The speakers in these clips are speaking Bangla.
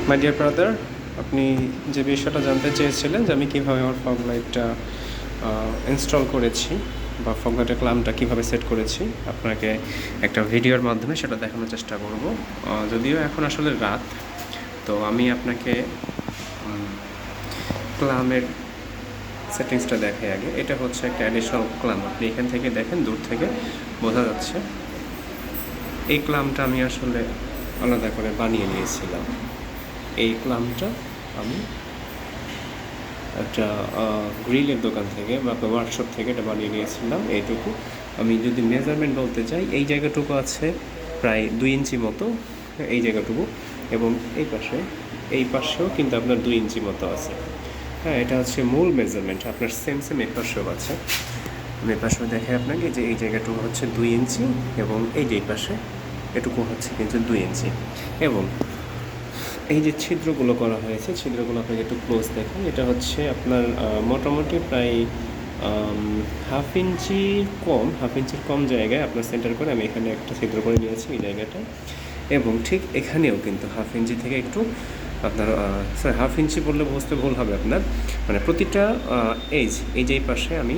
মাই ডিয়ার ব্রাদার, আপনি যে বিষয়টা জানতে চেয়েছিলেন যে আমি কীভাবে আমার ফগ লাইটটা ইনস্টল করেছি বা ফগ লাইটের ক্লামটা কীভাবে সেট করেছি, আপনাকে একটা ভিডিওর মাধ্যমে সেটা দেখানোর চেষ্টা করব। যদিও এখন আসলে রাত, তো আমি আপনাকে ক্লামের সেটিংসটা দেখাই আগে। এটা হচ্ছে একটা অ্যাডিশনাল ক্লাম, আপনি এখান থেকে দেখেন, দূর থেকে বোঝা যাচ্ছে। এই ক্লামটা আমি আসলে আলাদা করে বানিয়ে নিয়েছিলাম। এই ক্লামটা আমি একটা গ্রিলের দোকান থেকে বা ওয়ার্কশপ থেকে এটা বানিয়ে নিয়েছিলাম। এইটুকু আমি যদি মেজারমেন্ট বলতে চাই, এই জায়গাটুকু আছে প্রায় 2 ইঞ্চি মতো, এই জায়গাটুকু, এবং এই পাশেও কিন্তু আপনার 2 ইঞ্চি মতো আছে। হ্যাঁ, এটা হচ্ছে মূল মেজারমেন্ট। আপনার সেম এই পাশেও আছে। আমি পাশেও দেখাই আপনাকে যে এই জায়গাটুকু হচ্ছে 2 ইঞ্চি, এবং এই যে পাশে এটুকু হচ্ছে কিন্তু 2 ইঞ্চি। এবং এই যে ছিদ্রগুলো করা হয়েছে, ছিদ্রগুলো আপনাকে একটু ক্লোজ দেখুন। এটা হচ্ছে আপনার মোটামুটি প্রায় হাফ ইঞ্চির কম জায়গায় আপনার সেন্টার করে আমি এখানে একটা ছিদ্র করে নিয়েছি এই জায়গাটা। এবং ঠিক এখানেও কিন্তু হাফ ইঞ্চি থেকে একটু আপনার হাফ ইঞ্চি বললে বুঝতে ভুল হবে আপনার, মানে প্রতিটা এই যে পাশে আমি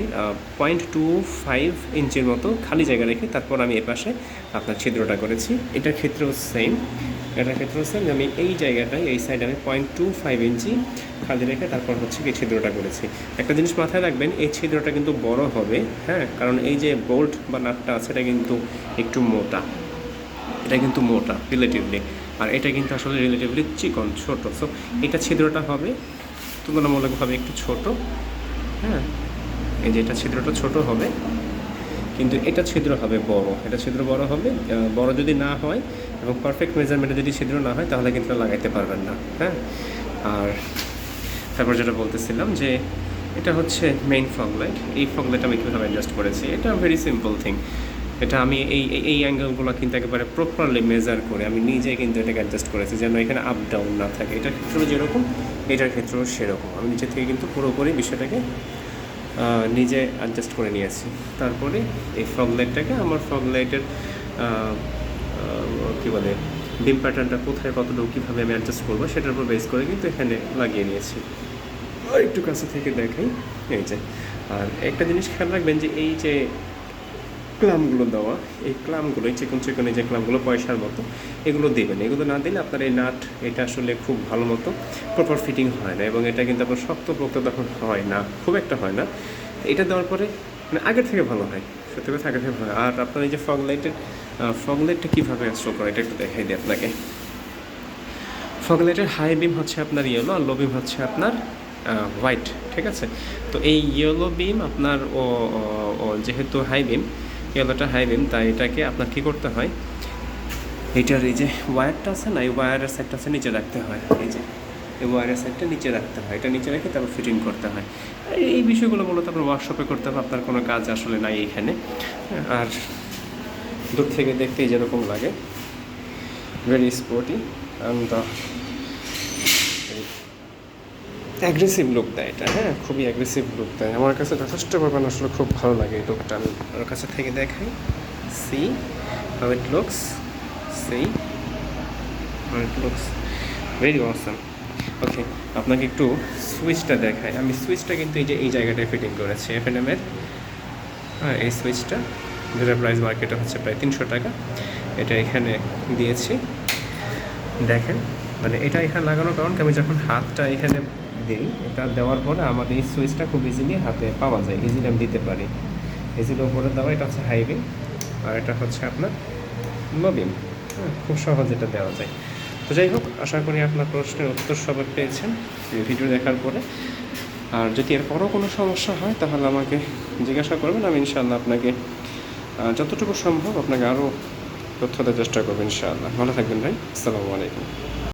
0.25 ইঞ্চির মতো খালি জায়গা রেখে তারপর আমি এ পাশে আপনার ছিদ্রটা করেছি। এটার ক্ষেত্রেও সেম যে আমি এই জায়গাটায় এই সাইডে আমি 0.25 ইঞ্চি খালি রেখে তারপর হচ্ছে কি ছিদ্রটা করেছি। একটা জিনিস মাথায় রাখবেন, এই ছিদ্রটা কিন্তু বড় হবে, হ্যাঁ, কারণ এই যে বোল্ট বা নাটটা আছে এটা কিন্তু একটু মোটা, রিলেটিভলি, আর এটা কিন্তু আসলে রিলেটিভলি চিকন, ছোট। সো এটা ছিদ্রটা হবে তুলনামূলকভাবে একটু ছোট, হ্যাঁ, এই যে এটা ছিদ্রটা ছোট হবে, কিন্তু এটা ছিদ্র হবে বড়। এটা ছিদ্র বড় হবে, বড় যদি না হয় এবং পারফেক্ট মেজারমেন্টে যদি ছিদ্র না হয় তাহলে কিন্তু লাগাইতে পারবেন না, হ্যাঁ। আর তারপর যেটা বলতেছিলাম যে এটা হচ্ছে মেইন ফগ লাইট। এই ফগ লাইট আমি কীভাবে অ্যাডজাস্ট করেছি, এটা ভেরি সিম্পল থিং। এটা আমি এই অ্যাঙ্গেলগুলো কিন্তু একেবারে প্রপারলি মেজার করে আমি নিজে কিন্তু এটাকে অ্যাডজাস্ট করেছি যেন এখানে আপ ডাউন না থাকে। এটার ক্ষেত্রেও যেরকম, এটার ক্ষেত্রেও সেরকম। আমি নিজে থেকে কিন্তু পুরোপুরি বিষয়টাকে নিজে অ্যাডজাস্ট করে নিয়েছি। তারপরে এই ফগ লাইটটাকে আমার ফগ লাইটের কী বলে বিম প্যাটার্নটা কোথায় কতটুকু কীভাবে আমি অ্যাডজাস্ট করবো সেটার উপর বেস করে কিন্তু এখানে লাগিয়ে নিয়েছি। আর একটু কাছে থেকে দেখাই, এই যে। আর একটা জিনিস খেয়াল রাখবেন যে এই যে ক্লামগুলো দেওয়া, এই ক্লামগুলো, এই চিকন এই যে ক্লামগুলো পয়সার মতো, এগুলো দেবেন। এগুলো না দিলে আপনার এই নাট এটা আসলে খুব ভালো মতো প্রপার ফিটিং হয় না, এবং এটা কিন্তু আপনার শক্তপোক্ত তখন হয় না, খুব একটা হয় না। এটা দেওয়ার পরে মানে আগের থেকে ভালো হয়, সত্যি কথা আগের থেকে ভালো হয়। আর আপনার এই যে ফগ লাইটটা কীভাবে ইনস্টল করা, এটা একটু দেখাই দিই আপনাকে। ফগ লাইটের হাই বিম হচ্ছে আপনার ইয়েলো, আর লো বিম হচ্ছে আপনার হোয়াইট, ঠিক আছে। তো এই ইয়েলো বিম আপনার যেহেতু হাই বিম, ইয়েলোটা হাই বিম, তাই এটাকে আপনার কী করতে হয়, এইটার এই যে ওয়্যারটা আছে না, এই ওয়্যারের সাইডটা আছে নিচে রাখতে হয়। এই যে এই ওয়্যারের সাইডটা নিচে রাখতে হয়, এটা নিচে রেখে তারপর ফিটিং করতে হয়। এই বিষয়গুলো মূলত আপনার ওয়ার্কশপে করতে হবে, আপনার কোনো কাজ আসলে নাই এইখানে। আর দূর থেকে দেখতেই যেরকম লাগে, very sporty and aggressive look দেয় এটা, হ্যাঁ, খুবই অ্যাগ্রেসিভ লুক দেয়। আমার কাছে যথেষ্ট পরিমাণ আসলে খুব ভালো লাগে এই লুকটা। আমি ওর কাছে থেকে দেখাই, see how it looks, very awesome. Okay, আপনাকে একটু সুইচটা দেখাই। আমি সুইচটা কিন্তু এই জায়গাটায় ফিটিং করেছি F&M-এর, হ্যাঁ, এই সুইচটা, যেটার প্রাইস মার্কেটে হচ্ছে প্রায় 300 টাকা। এটা এখানে দিয়েছি, দেখেন। মানে এটা এখানে লাগানোর কারণ আমি যখন হাতটা এখানে দিই, এটা দেওয়ার পরে আমার এই সুইচটা খুব ইজিলি হাতে পাওয়া যায়, ইজিলি আমি দিতে পারি। ইজিলি ওপরে দেওয়া, এটা হচ্ছে হাই বিম, আর এটা হচ্ছে আপনার লো বিম, হ্যাঁ, খুব সহজ এটা দেওয়া যায়। তো যাই হোক, আশা করি আপনার প্রশ্নের উত্তর সবাই পেয়েছেন এই ভিডিও দেখার পরে। আর যদি এরপরও কোনো সমস্যা হয় তাহলে আমাকে জিজ্ঞাসা করবেন, আমি ইনশাআল্লাহ আপনাকে যতটুকু সম্ভব আপনাকে আরও তথ্য দেওয়ার চেষ্টা করবো ইনশাআল্লাহ। ভালো থাকবেন ভাই, আসসালামু আলাইকুম।